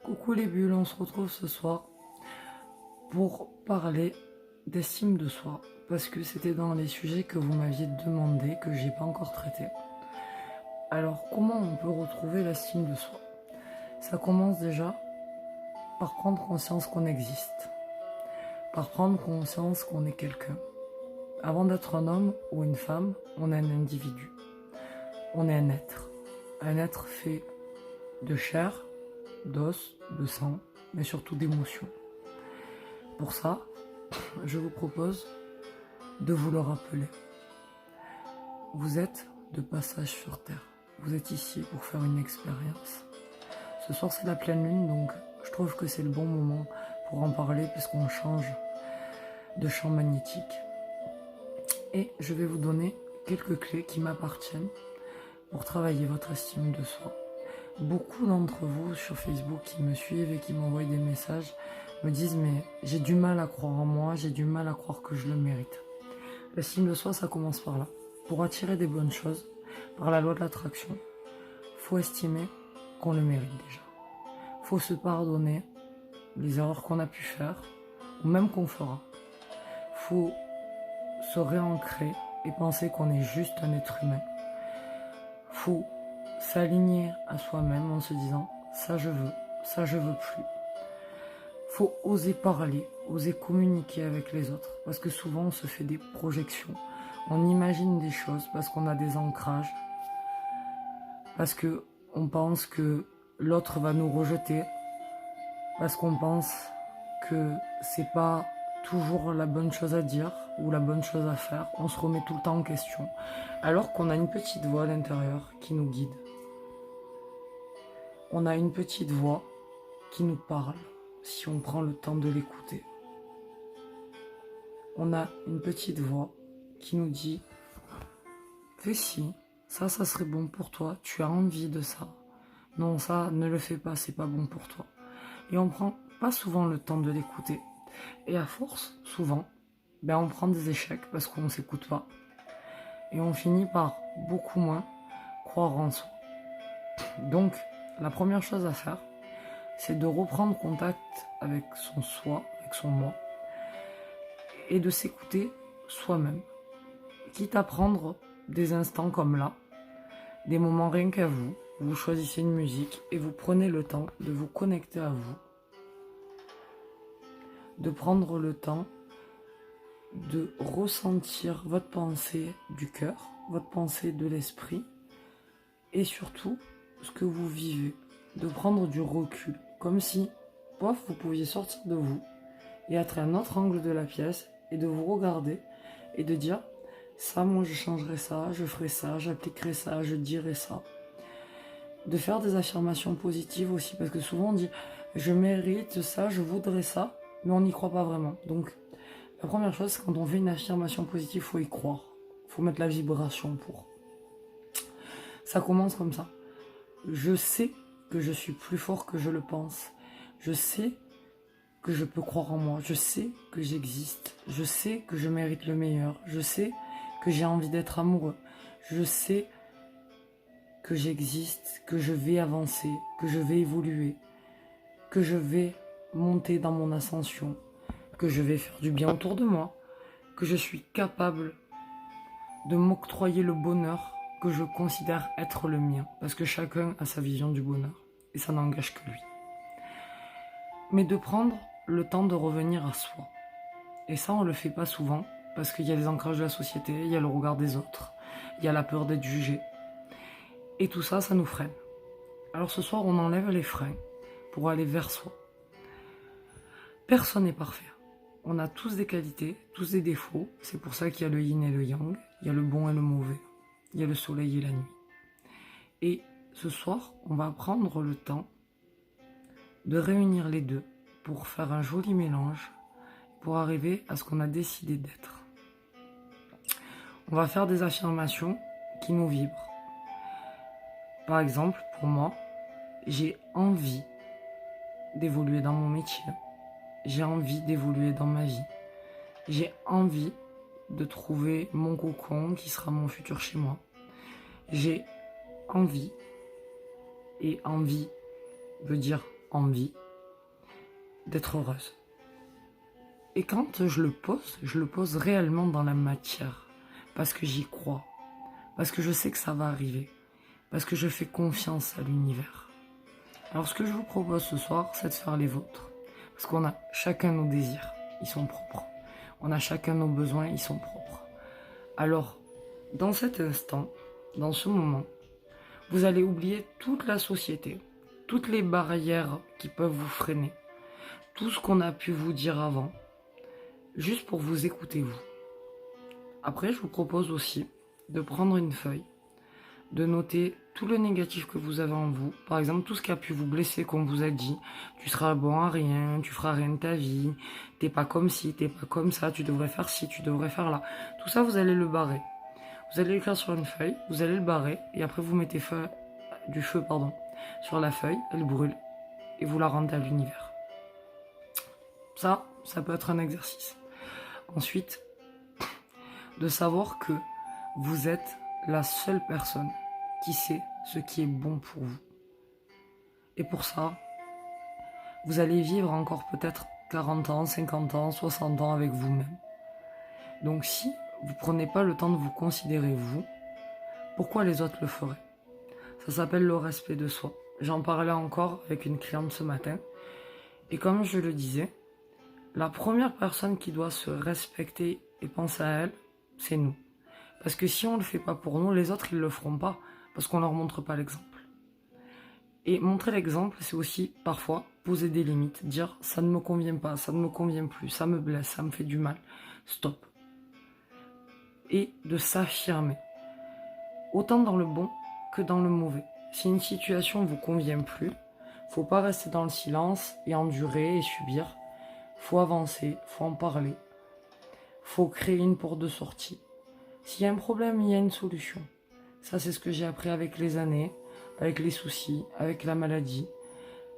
Coucou les bulles, on se retrouve ce soir pour parler d'estime de soi parce que c'était dans les sujets que vous m'aviez demandé que j'ai pas encore traité. Alors comment on peut retrouver l'estime de soi? Ça commence déjà par prendre conscience qu'on existe, par prendre conscience qu'on est quelqu'un. Avant d'être un homme ou une femme, on est un individu, on est un être fait de chair, d'os, de sang, mais surtout d'émotions. Pour ça, je vous propose de vous le rappeler. Vous êtes de passage sur Terre. Vous êtes ici pour faire une expérience. Ce soir, c'est la pleine lune, donc je trouve que c'est le bon moment pour en parler puisqu'on change de champ magnétique. Et je vais vous donner quelques clés qui m'appartiennent pour travailler votre estime de soi. Beaucoup d'entre vous sur Facebook qui me suivent et qui m'envoient des messages me disent mais j'ai du mal à croire en moi, j'ai du mal à croire que je le mérite. L'estime de soi, ça commence par là. Pour attirer des bonnes choses, par la loi de l'attraction, faut estimer qu'on le mérite déjà. Faut se pardonner les erreurs qu'on a pu faire ou même qu'on fera. Faut se réancrer et penser qu'on est juste un être humain. Faut s'aligner à soi-même en se disant ça je veux plus. Faut oser parler, oser communiquer avec les autres parce que souvent on se fait des projections, on imagine des choses parce qu'on a des ancrages, parce que on pense que l'autre va nous rejeter, parce qu'on pense que c'est pas toujours la bonne chose à dire ou la bonne chose à faire, on se remet tout le temps en question, alors qu'on a une petite voix à l'intérieur qui nous guide. On a une petite voix qui nous parle si on prend le temps de l'écouter. On a une petite voix qui nous dit « Fais ci, ça serait bon pour toi, tu as envie de ça. Non, ça, ne le fais pas, c'est pas bon pour toi. » Et on prend pas souvent le temps de l'écouter. Et à force, souvent, on prend des échecs parce qu'on ne s'écoute pas. Et on finit par beaucoup moins croire en soi. Donc, la première chose à faire, c'est de reprendre contact avec son soi, avec son moi, et de s'écouter soi-même. Quitte à prendre des instants comme là, des moments rien qu'à vous, vous choisissez une musique et vous prenez le temps de vous connecter à vous, de prendre le temps de ressentir votre pensée du cœur, votre pensée de l'esprit, et surtout ce que vous vivez, de prendre du recul, comme si, pof, vous pouviez sortir de vous et être à un autre angle de la pièce et de vous regarder et de dire ça, moi je changerais ça, je ferais ça, j'appliquerais ça, je dirais ça. De faire des affirmations positives aussi, parce que souvent on dit je mérite ça, je voudrais ça, mais on n'y croit pas vraiment. Donc la première chose, c'est quand on fait une affirmation positive, il faut y croire, il faut mettre la vibration pour. Ça commence comme ça. Je sais que je suis plus fort que je le pense. Je sais que je peux croire en moi. Je sais que j'existe. Je sais que je mérite le meilleur. Je sais que j'ai envie d'être amoureux. Je sais que j'existe, que je vais avancer, que je vais évoluer, que je vais monter dans mon ascension, que je vais faire du bien autour de moi, que je suis capable de m'octroyer le bonheur que je considère être le mien, parce que chacun a sa vision du bonheur, et ça n'engage que lui. Mais de prendre le temps de revenir à soi. Et ça, on le fait pas souvent, parce qu'il y a les ancrages de la société, il y a le regard des autres, il y a la peur d'être jugé. Et tout ça, ça nous freine. Alors ce soir, on enlève les freins pour aller vers soi. Personne n'est parfait. On a tous des qualités, tous des défauts. C'est pour ça qu'il y a le yin et le yang, il y a le bon et le mauvais. Il y a le soleil et la nuit. Et ce soir, on va prendre le temps de réunir les deux pour faire un joli mélange, pour arriver à ce qu'on a décidé d'être. On va faire des affirmations qui nous vibrent. Par exemple, pour moi, j'ai envie d'évoluer dans mon métier. J'ai envie d'évoluer dans ma vie. J'ai envie de trouver mon cocon qui sera mon futur chez moi. J'ai envie, et envie veut dire envie d'être heureuse. Et quand je le pose réellement dans la matière, parce que j'y crois, parce que je sais que ça va arriver, parce que je fais confiance à l'univers. Alors ce que je vous propose ce soir, c'est de faire les vôtres. Parce qu'on a chacun nos désirs, ils sont propres. On a chacun nos besoins, ils sont propres. Alors, dans cet instant, dans ce moment, vous allez oublier toute la société, toutes les barrières qui peuvent vous freiner, tout ce qu'on a pu vous dire avant, juste pour vous écouter vous. Après, je vous propose aussi de prendre une feuille, de noter tout le négatif que vous avez en vous. Par exemple, tout ce qui a pu vous blesser, qu'on vous a dit. Tu seras bon à rien, tu feras rien de ta vie, t'es pas comme ci, t'es pas comme ça, tu devrais faire ci, tu devrais faire là. Tout ça, vous allez le barrer. Vous allez l'écrire sur une feuille, vous allez le barrer, et après vous mettez du feu sur la feuille, elle brûle, et vous la rendez à l'univers. Ça peut être un exercice. Ensuite, de savoir que vous êtes la seule personne qui sait ce qui est bon pour vous. Et pour ça, vous allez vivre encore peut-être 40 ans, 50 ans, 60 ans avec vous-même. Donc si vous ne prenez pas le temps de vous considérer vous, pourquoi les autres le feraient? Ça s'appelle le respect de soi. J'en parlais encore avec une cliente ce matin. Et comme je le disais, la première personne qui doit se respecter et penser à elle, c'est nous. Parce que si on ne le fait pas pour nous, les autres, ils ne le feront pas. Parce qu'on ne leur montre pas l'exemple. Et montrer l'exemple, c'est aussi, parfois, poser des limites. Dire, ça ne me convient pas, ça ne me convient plus, ça me blesse, ça me fait du mal. Stop. Et de s'affirmer. Autant dans le bon que dans le mauvais. Si une situation ne vous convient plus, faut pas rester dans le silence et endurer et subir. Faut avancer, faut en parler. Faut créer une porte de sortie. S'il y a un problème, il y a une solution. Ça, c'est ce que j'ai appris avec les années, avec les soucis, avec la maladie.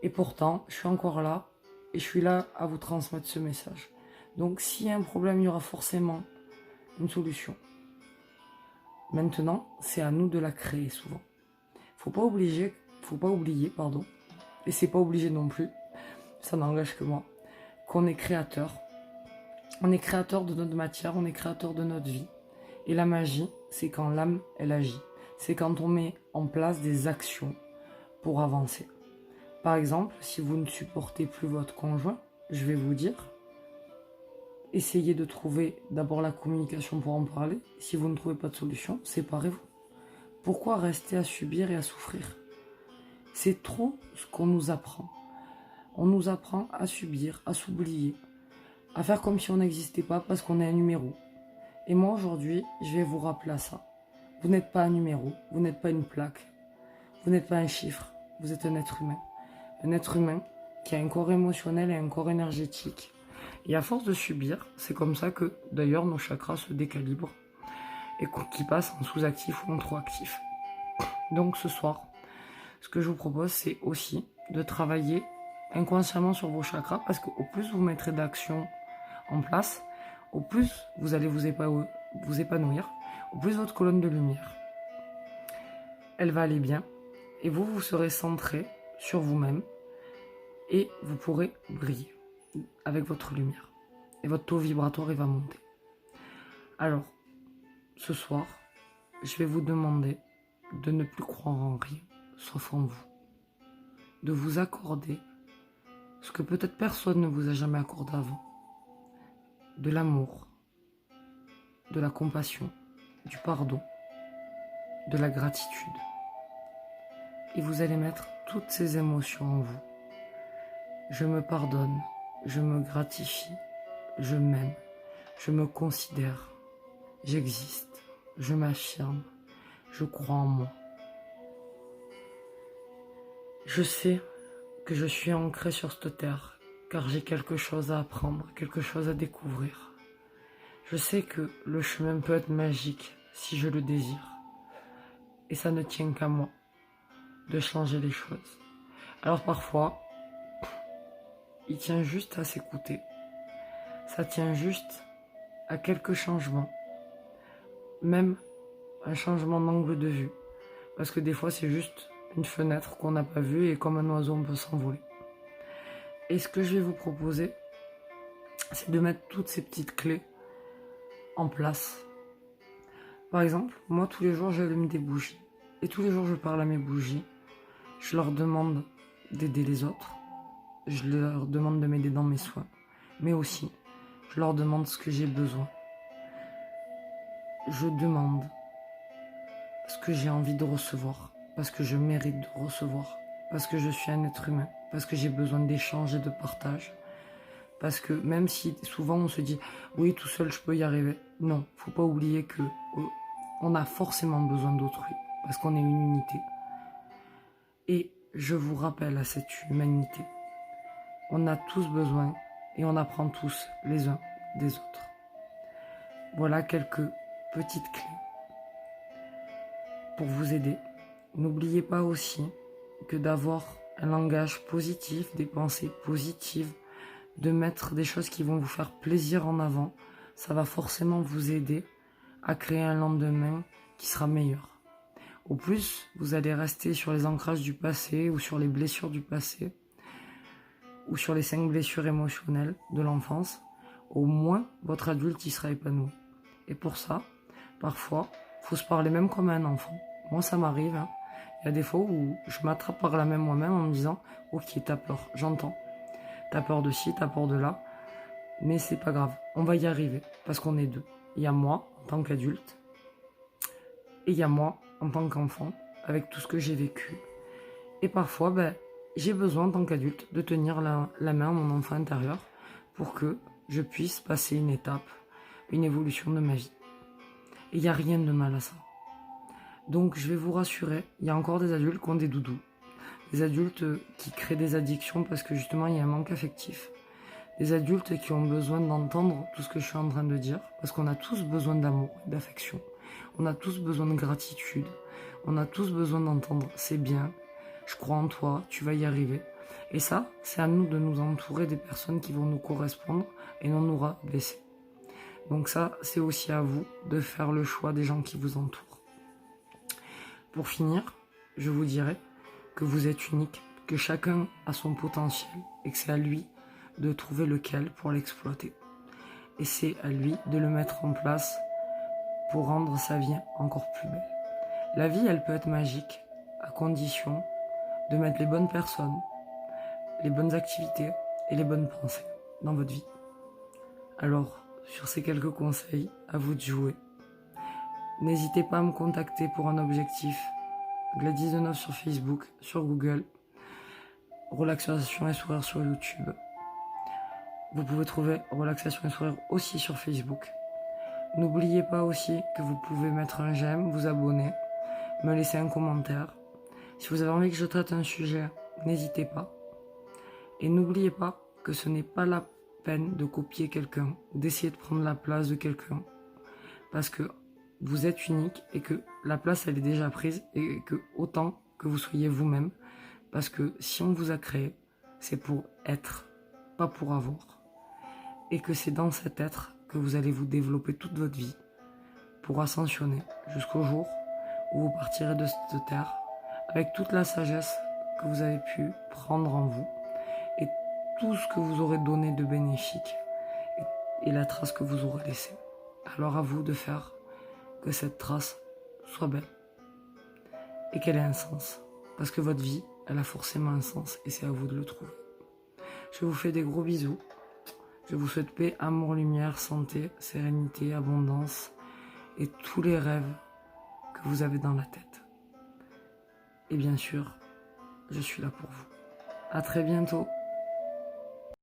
Et pourtant, je suis encore là et je suis là à vous transmettre ce message. Donc, s'il y a un problème, il y aura forcément une solution. Maintenant, c'est à nous de la créer souvent. Faut pas oublier, et c'est pas obligé non plus, ça n'engage que moi, qu'on est créateur. On est créateur de notre matière, on est créateur de notre vie. Et la magie, c'est quand l'âme, elle agit. C'est quand on met en place des actions pour avancer. Par exemple, si vous ne supportez plus votre conjoint, je vais vous dire, essayez de trouver d'abord la communication pour en parler. Si vous ne trouvez pas de solution, séparez-vous. Pourquoi rester à subir et à souffrir? C'est trop ce qu'on nous apprend. On nous apprend à subir, à s'oublier, à faire comme si on n'existait pas parce qu'on est un numéro. Et moi aujourd'hui, je vais vous rappeler à ça. Vous n'êtes pas un numéro, vous n'êtes pas une plaque, vous n'êtes pas un chiffre, vous êtes un être humain. Un être humain qui a un corps émotionnel et un corps énergétique. Et à force de subir, c'est comme ça que d'ailleurs nos chakras se décalibrent et qu'ils passent en sous-actif ou en trop-actif. Donc ce soir, ce que je vous propose, c'est aussi de travailler inconsciemment sur vos chakras parce qu'au plus vous mettrez d'actions en place, au plus vous allez vous épanouir, au plus votre colonne de lumière, elle va aller bien et vous serez centré sur vous-même et vous pourrez briller avec votre lumière et votre taux vibratoire il va monter. Alors, ce soir, je vais vous demander de ne plus croire en rien, sauf en vous. De vous accorder ce que peut-être personne ne vous a jamais accordé avant. De l'amour, de la compassion, du pardon, de la gratitude. Et vous allez mettre toutes ces émotions en vous. Je me pardonne, je me gratifie, je m'aime, je me considère, j'existe, je m'affirme, je crois en moi. Je sais que je suis ancré sur cette terre, car j'ai quelque chose à apprendre, quelque chose à découvrir. Je sais que le chemin peut être magique si je le désire. Et ça ne tient qu'à moi de changer les choses. Alors parfois, il tient juste à s'écouter. Ça tient juste à quelques changements. Même un changement d'angle de vue. Parce que des fois, c'est juste une fenêtre qu'on n'a pas vue et comme un oiseau, on peut s'envoler. Et ce que je vais vous proposer, c'est de mettre toutes ces petites clés en place. Par exemple, moi tous les jours j'allume des bougies. Et tous les jours je parle à mes bougies. Je leur demande d'aider les autres. Je leur demande de m'aider dans mes soins. Mais aussi, je leur demande ce que j'ai besoin. Je demande ce que j'ai envie de recevoir. Parce que je mérite de recevoir. Parce que je suis un être humain. Parce que j'ai besoin d'échange et de partage. Parce que même si souvent on se dit « oui, tout seul je peux y arriver », non, faut pas oublier que on a forcément besoin d'autrui, parce qu'on est une unité. Et je vous rappelle à cette humanité, on a tous besoin et on apprend tous les uns des autres. Voilà quelques petites clés pour vous aider. N'oubliez pas aussi que d'avoir un langage positif, des pensées positives, de mettre des choses qui vont vous faire plaisir en avant, ça va forcément vous aider à créer un lendemain qui sera meilleur. Au plus, vous allez rester sur les ancrages du passé ou sur les blessures du passé ou sur les 5 blessures émotionnelles de l'enfance, au moins votre adulte y sera épanoui. Et pour ça, parfois, il faut se parler même comme un enfant. Moi, ça m'arrive. Hein. Il y a des fois où je m'attrape par la même moi-même en me disant « Ok, t'as peur, j'entends. T'as peur de ci, t'as peur de là. Mais c'est pas grave, on va y arriver, parce qu'on est deux. Il y a moi, en tant qu'adulte, et il y a moi, en tant qu'enfant, avec tout ce que j'ai vécu. Et parfois, j'ai besoin, en tant qu'adulte, de tenir la main à mon enfant intérieur pour que je puisse passer une étape, une évolution de ma vie. Et il n'y a rien de mal à ça. Donc, je vais vous rassurer, il y a encore des adultes qui ont des doudous. Des adultes qui créent des addictions parce que justement, il y a un manque affectif. Des adultes qui ont besoin d'entendre tout ce que je suis en train de dire, parce qu'on a tous besoin d'amour, d'affection. On a tous besoin de gratitude. On a tous besoin d'entendre « c'est bien, je crois en toi, tu vas y arriver ». Et ça, c'est à nous de nous entourer des personnes qui vont nous correspondre et non nous rabaisser. Donc ça, c'est aussi à vous de faire le choix des gens qui vous entourent. Pour finir, je vous dirais que vous êtes unique, que chacun a son potentiel et que c'est à lui de trouver lequel pour l'exploiter. Et c'est à lui de le mettre en place pour rendre sa vie encore plus belle. La vie, elle peut être magique à condition de mettre les bonnes personnes, les bonnes activités et les bonnes pensées dans votre vie. Alors, sur ces quelques conseils, à vous de jouer. N'hésitez pas à me contacter pour un objectif. Gladys Deneuve sur Facebook, sur Google, Relaxation et Sourire sur YouTube. Vous pouvez trouver Relaxation et Sourire aussi sur Facebook. N'oubliez pas aussi que vous pouvez mettre un j'aime, vous abonner, me laisser un commentaire. Si vous avez envie que je traite un sujet, n'hésitez pas. Et n'oubliez pas que ce n'est pas la peine de copier quelqu'un, d'essayer de prendre la place de quelqu'un. Parce que vous êtes unique et que la place elle est déjà prise et que autant que vous soyez vous-même. Parce que si on vous a créé, c'est pour être, pas pour avoir. Et que c'est dans cet être que vous allez vous développer toute votre vie pour ascensionner jusqu'au jour où vous partirez de cette terre avec toute la sagesse que vous avez pu prendre en vous et tout ce que vous aurez donné de bénéfique et la trace que vous aurez laissée. Alors à vous de faire que cette trace soit belle et qu'elle ait un sens. Parce que votre vie, elle a forcément un sens et c'est à vous de le trouver. Je vous fais des gros bisous. Je vous souhaite paix, amour, lumière, santé, sérénité, abondance et tous les rêves que vous avez dans la tête. Et bien sûr, je suis là pour vous. À très bientôt.